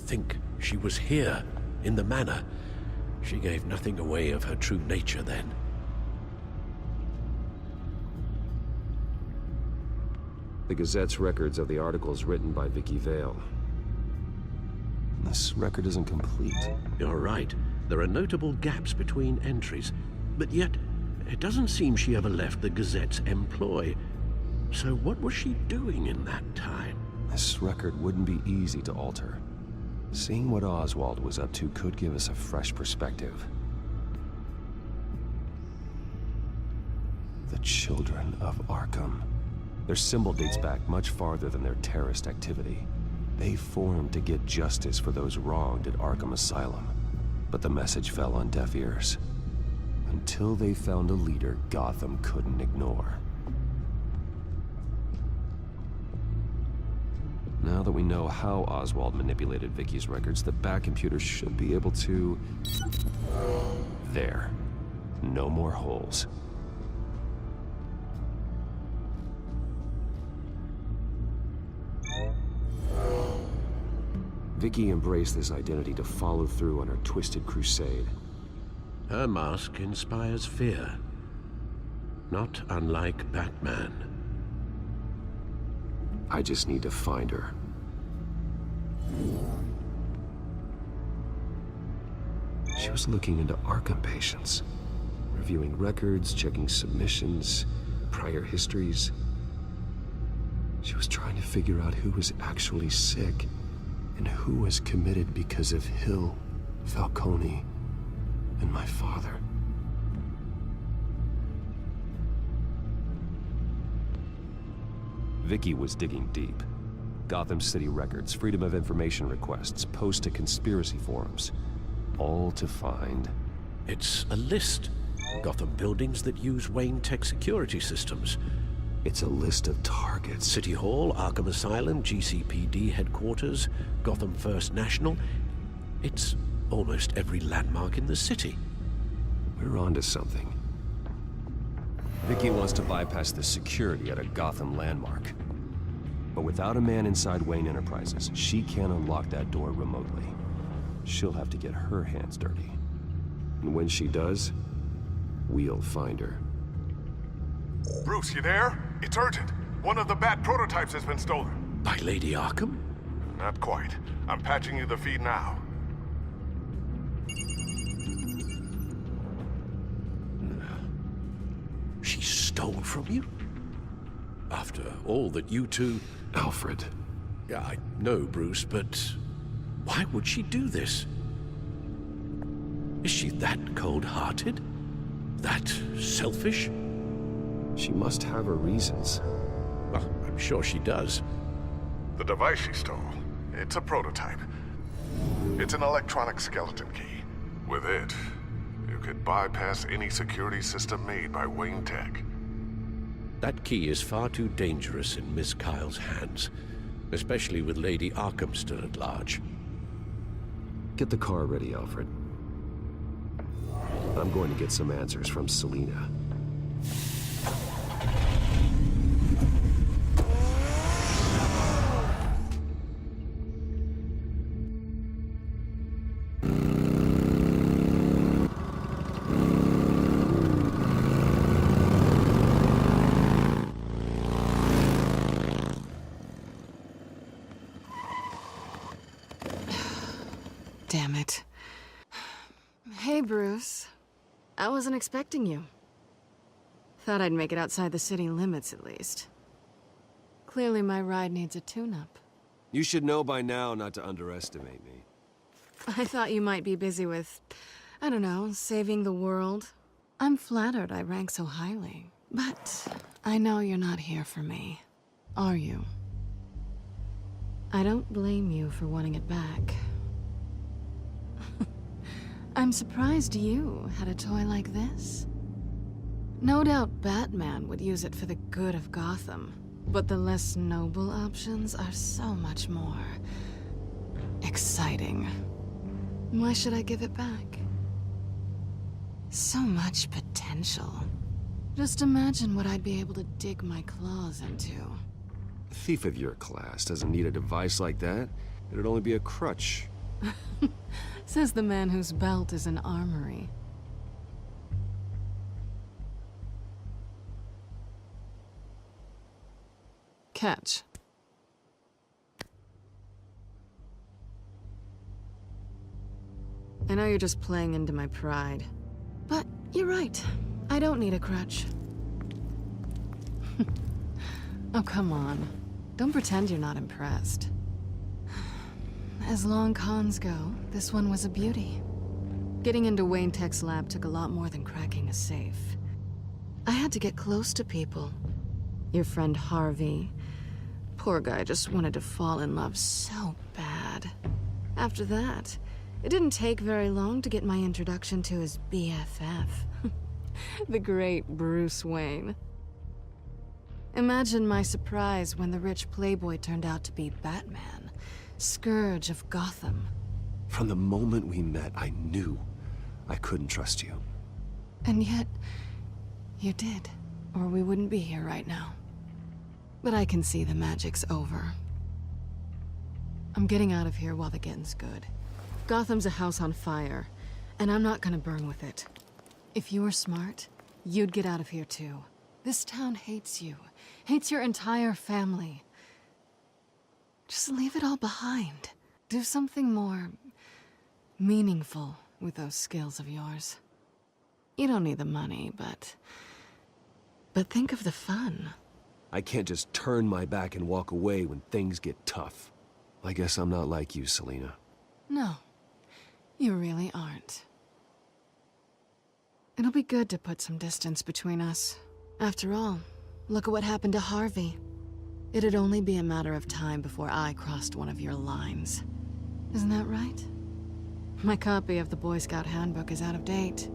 think she was here, in the manor. She gave nothing away of her true nature then. The Gazette's records of the articles written by Vicky Vale. This record isn't complete. You're right. There are notable gaps between entries, but yet it doesn't seem she ever left the Gazette's employ. So what was she doing in that time? This record wouldn't be easy to alter. Seeing what Oswald was up to could give us a fresh perspective. The Children of Arkham. Their symbol dates back much farther than their terrorist activity. They formed to get justice for those wronged at Arkham Asylum. But the message fell on deaf ears. Until they found a leader Gotham couldn't ignore. Now that we know how Oswald manipulated Vicky's records, the back computer should be able to... There. No more holes. Vicky embraced this identity to follow through on her twisted crusade. Her mask inspires fear, not unlike Batman. I just need to find her. She was looking into Arkham patients, reviewing records, checking submissions, prior histories. She was trying to figure out who was actually sick and who was committed because of Hill, Falcone, and my father. Vicky was digging deep. Gotham City records, Freedom of Information requests, posts to conspiracy forums. All to find... It's a list. Gotham buildings that use Wayne Tech security systems. It's a list of targets. City Hall, Arkham Asylum, GCPD headquarters, Gotham First National. It's almost every landmark in the city. We're onto something. Vicky wants to bypass the security at a Gotham landmark. But without a man inside Wayne Enterprises, she can't unlock that door remotely. She'll have to get her hands dirty. And when she does, we'll find her. Bruce, you there? It's urgent. One of the Bat prototypes has been stolen. By Lady Arkham? Not quite. I'm patching you the feed now. She stole from you? After all that you two... Alfred. Yeah, I know, Bruce, but why would she do this? Is she that cold-hearted? That selfish? She must have her reasons. Well, I'm sure she does. The device she stole, it's a prototype. It's an electronic skeleton key. With it, you could bypass any security system made by Wayne Tech. That key is far too dangerous in Miss Kyle's hands, especially with Lady Arkham still at large. Get the car ready, Alfred. I'm going to get some answers from Selina. Damn it. Hey, Bruce. I wasn't expecting you. Thought I'd make it outside the city limits, at least. Clearly my ride needs a tune-up. You should know by now not to underestimate me. I thought you might be busy with, I don't know, saving the world. I'm flattered I rank so highly. But I know you're not here for me, are you? I don't blame you for wanting it back. I'm surprised you had a toy like this. No doubt Batman would use it for the good of Gotham, but the less noble options are so much more exciting. Why should I give it back? So much potential. Just imagine what I'd be able to dig my claws into. A thief of your class doesn't need a device like that. It'd only be a crutch, Says the man whose belt is an armory. Catch. I know you're just playing into my pride. But you're right. I don't need a crutch. Oh, come on. Don't pretend you're not impressed. As long cons go, this one was a beauty. Getting into Wayne Tech's lab took a lot more than cracking a safe. I had to get close to people. Your friend Harvey. Poor guy just wanted to fall in love so bad. After that, it didn't take very long to get my introduction to his BFF. The great Bruce Wayne. Imagine my surprise when the rich playboy turned out to be Batman, Scourge of Gotham. From the moment we met, I knew I couldn't trust you. And yet, you did, or we wouldn't be here right now. But I can see the magic's over. I'm getting out of here while the getting's good. Gotham's a house on fire, and I'm not gonna burn with it. If you were smart, you'd get out of here too. This town hates you, hates your entire family. Just leave it all behind. Do something more meaningful with those skills of yours. You don't need the money, but think of the fun. I can't just turn my back and walk away when things get tough. I guess I'm not like you, Selina. No, you really aren't. It'll be good to put some distance between us. After all, look at what happened to Harvey. It'd only be a matter of time before I crossed one of your lines. Isn't that right? My copy of the Boy Scout Handbook is out of date.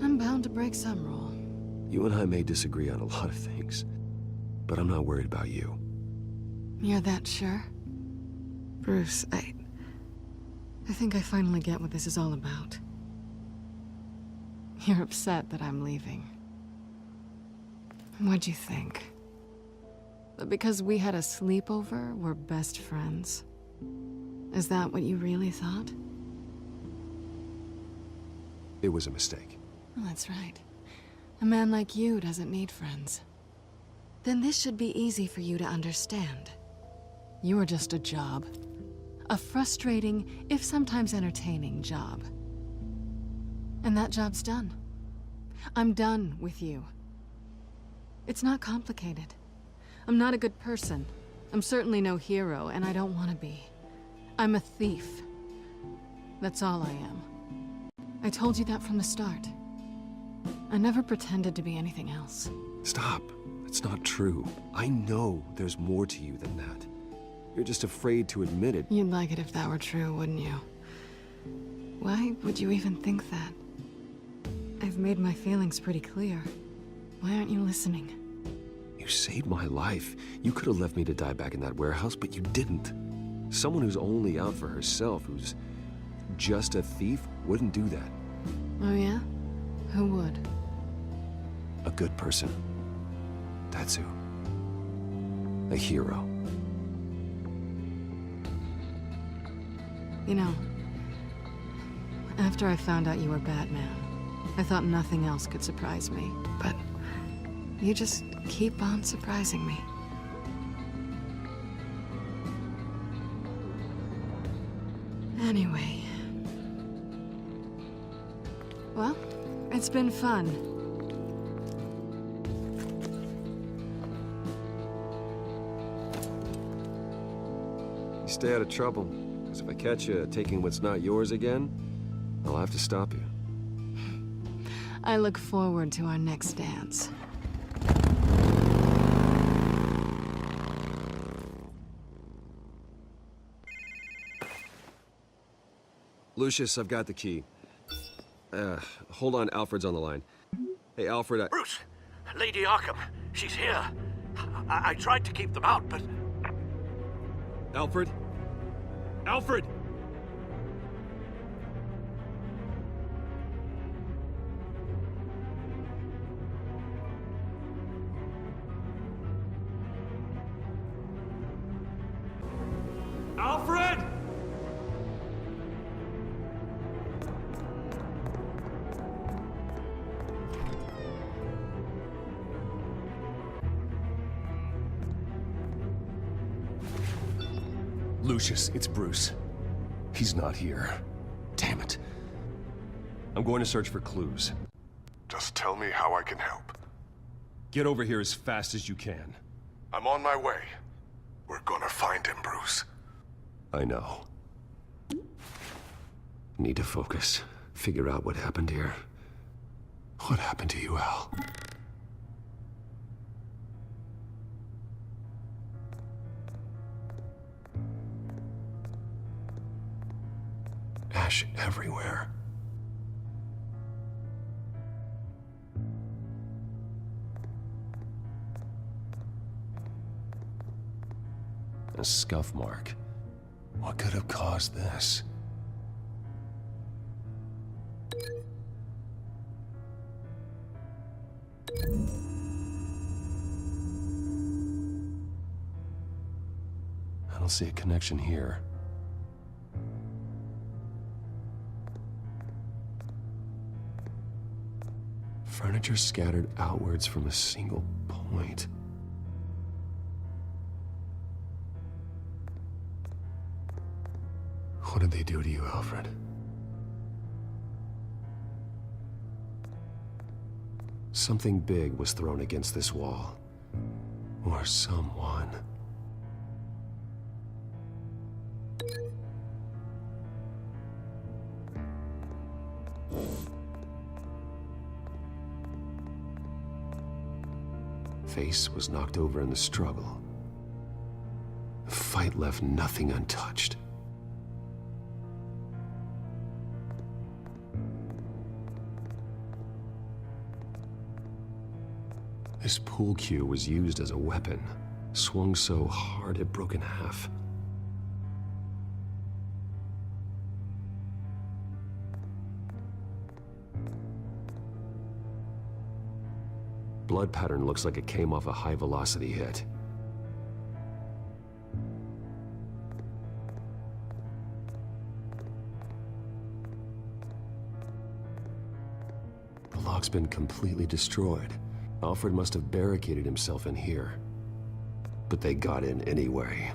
I'm bound to break some rule. You and I may disagree on a lot of things, but I'm not worried about you. You're that sure? Bruce, I think I finally get what this is all about. You're upset that I'm leaving. What'd you think? That because we had a sleepover, we're best friends? Is that what you really thought? It was a mistake. Well, that's right. A man like you doesn't need friends. Then this should be easy for you to understand. You're just a job. A frustrating, if sometimes entertaining job. And that job's done. I'm done with you. It's not complicated. I'm not a good person. I'm certainly no hero, and I don't want to be. I'm a thief. That's all I am. I told you that from the start. I never pretended to be anything else. Stop. It's not true. I know there's more to you than that. You're just afraid to admit it. You'd like it if that were true, wouldn't you? Why would you even think that? I've made my feelings pretty clear. Why aren't you listening? You saved my life. You could have left me to die back in that warehouse, but you didn't. Someone who's only out for herself, who's just a thief, wouldn't do that. Oh yeah? Who would? A good person. That's who. A hero. You know, after I found out you were Batman, I thought nothing else could surprise me, but you just keep on surprising me. Anyway. Well, it's been fun. You stay out of trouble, because if I catch you taking what's not yours again, I'll have to stop you. I look forward to our next dance. Lucius, I've got the key. Hold on, Alfred's on the line. Hey, Alfred, Bruce! Lady Arkham, she's here. I tried to keep them out, but... Alfred? Alfred! Alfred! Lucius, it's Bruce. He's not here. Damn it. I'm going to search for clues. Just tell me how I can help. Get over here as fast as you can. I'm on my way. We're gonna find him, Bruce. I know. Need to focus. Figure out what happened here. What happened to you, Al? Ash everywhere. A scuff mark. What could have caused this? I don't see a connection here. Furniture scattered outwards from a single point. What did they do to you, Alfred? Something big was thrown against this wall. Or someone. Face was knocked over in the struggle. The fight left nothing untouched. This pool cue was used as a weapon, swung so hard it broke in half. Blood pattern looks like it came off a high-velocity hit. The lock's been completely destroyed. Alfred must have barricaded himself in here. But they got in anyway.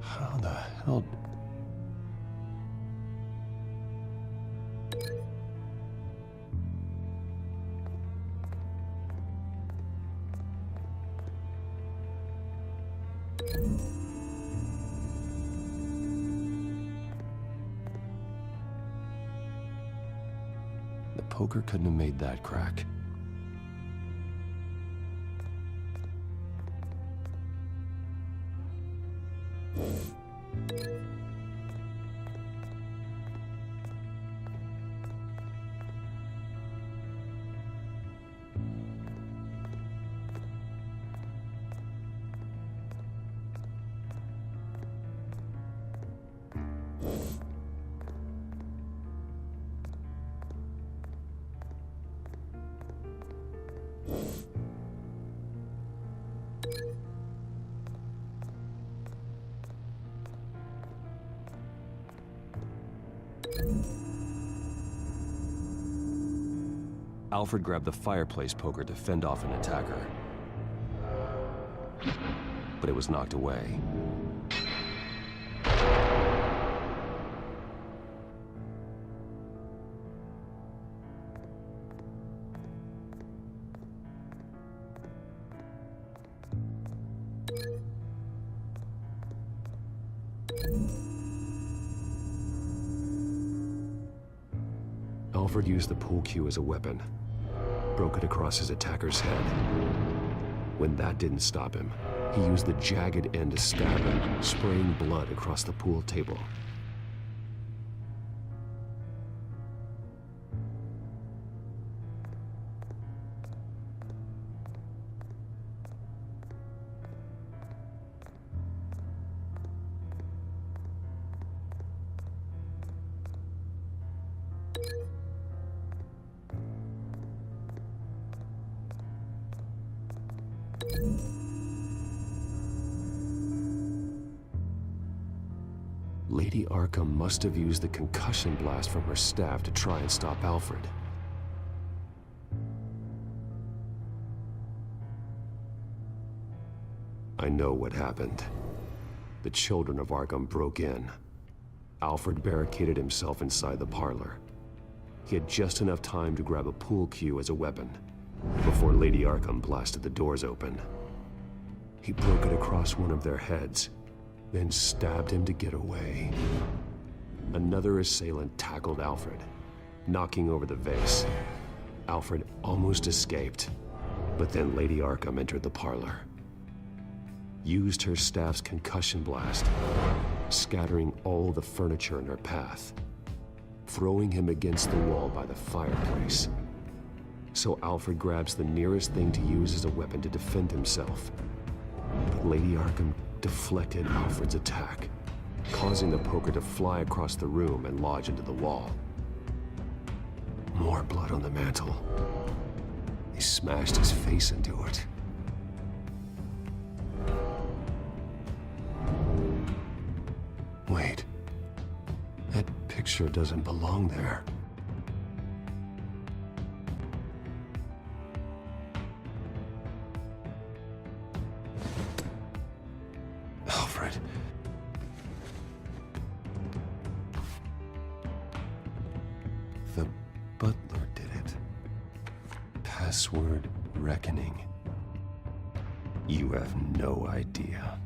How the hell... The poker couldn't have made that crack. Alfred grabbed the fireplace poker to fend off an attacker. But it was knocked away. Alfred used the pool cue as a weapon. Broke it across his attacker's head. When that didn't stop him, he used the jagged end to stab him, spraying blood across the pool table. Lady Arkham must have used the concussion blast from her staff to try and stop Alfred. I know what happened. The children of Arkham broke in. Alfred barricaded himself inside the parlor. He had just enough time to grab a pool cue as a weapon before Lady Arkham blasted the doors open. He broke it across one of their heads, then stabbed him to get away. Another assailant tackled Alfred, knocking over the vase. Alfred almost escaped, but then Lady Arkham entered the parlor. Used her staff's concussion blast, scattering all the furniture in her path, throwing him against the wall by the fireplace. So Alfred grabs the nearest thing to use as a weapon to defend himself. But Lady Arkham deflected Alfred's attack, causing the poker to fly across the room and lodge into the wall. More blood on the mantle. He smashed his face into it. Wait. That picture doesn't belong there. Alfred. The butler did it. Password reckoning. You have no idea.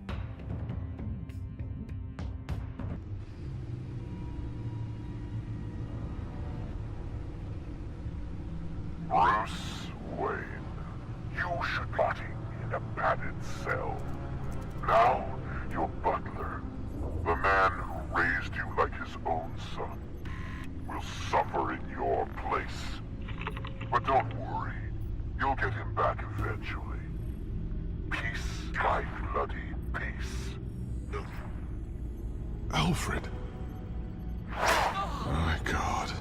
Bruce Wayne, you should be rotting in a padded cell. Now, your butler, the man who raised you like his own son, will suffer in your place. But don't worry, you'll get him back eventually. Peace, my bloody peace. Alfred. My God.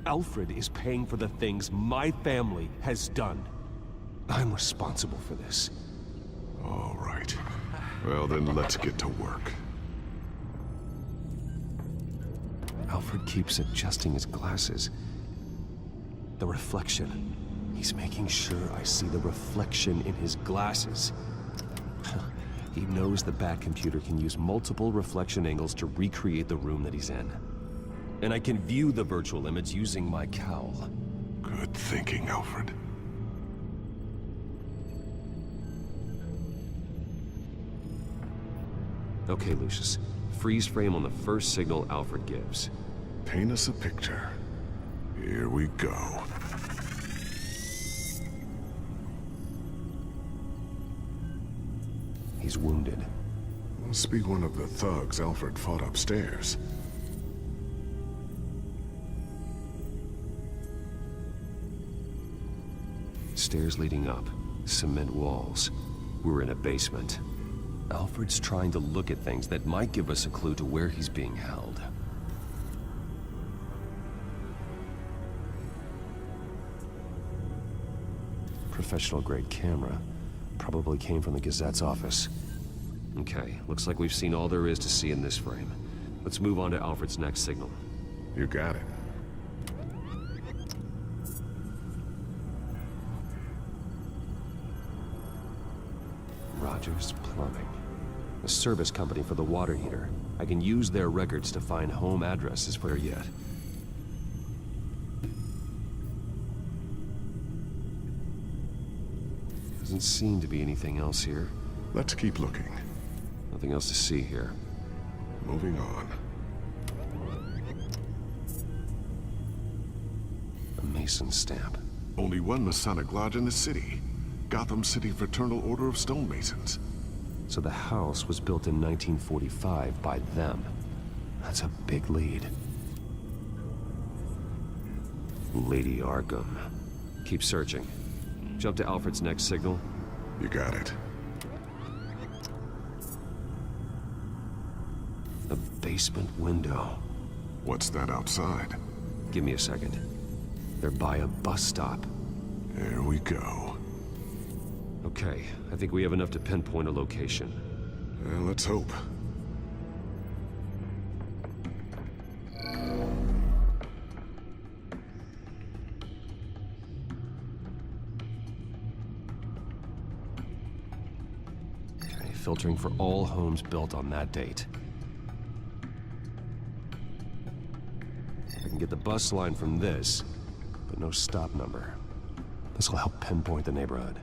Alfred is paying for the things my family has done. I'm responsible for this. All right. Well, then let's get to work. Alfred keeps adjusting his glasses. The reflection. He's making sure I see the reflection in his glasses. He knows the Batcomputer can use multiple reflection angles to recreate the room that he's in. And I can view the virtual image using my cowl. Good thinking, Alfred. Okay, Lucius. Freeze frame on the first signal Alfred gives. Paint us a picture. Here we go. He's wounded. Must be one of the thugs Alfred fought upstairs. Stairs leading up, cement walls. We're in a basement. Alfred's trying to look at things that might give us a clue to where he's being held. Professional-grade camera. Probably came from the Gazette's office. Okay, looks like we've seen all there is to see in this frame. Let's move on to Alfred's next signal. You got it. Rogers Plumbing. A service company for the water heater. I can use their records to find home addresses for her yet. Doesn't seem to be anything else here. Let's keep looking. Nothing else to see here. Moving on. A Mason stamp. Only one Masonic lodge in the city. Gotham City Fraternal Order of Stonemasons. So the house was built in 1945 by them. That's a big lead. Lady Arkham. Keep searching. Jump to Alfred's next signal. You got it. A basement window. What's that outside? Give me a second. They're by a bus stop. There we go. Okay, I think we have enough to pinpoint a location. Well, let's hope. Okay, filtering for all homes built on that date. I can get the bus line from this, but no stop number. This will help pinpoint the neighborhood.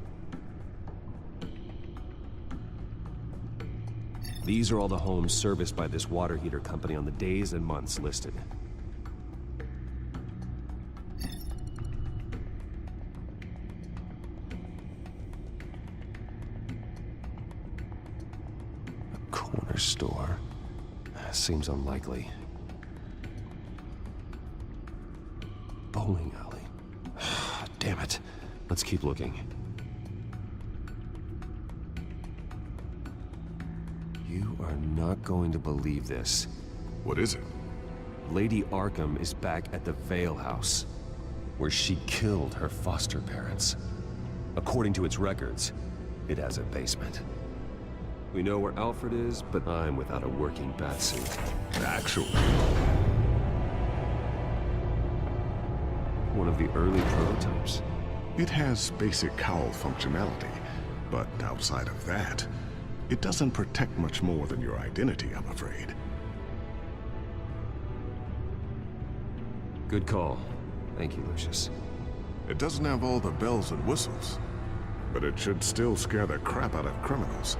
These are all the homes serviced by this water heater company on the days and months listed. A corner store. Seems unlikely. Bowling alley. Damn it. Let's keep looking. You are not going to believe this. What is it? Lady Arkham is back at the Vale House, where she killed her foster parents. According to its records, it has a basement. We know where Alfred is, but I'm without a working batsuit. Actually. One of the early prototypes. It has basic cowl functionality, but outside of that, it doesn't protect much more than your identity, I'm afraid. Good call. Thank you, Lucius. It doesn't have all the bells and whistles, but it should still scare the crap out of criminals.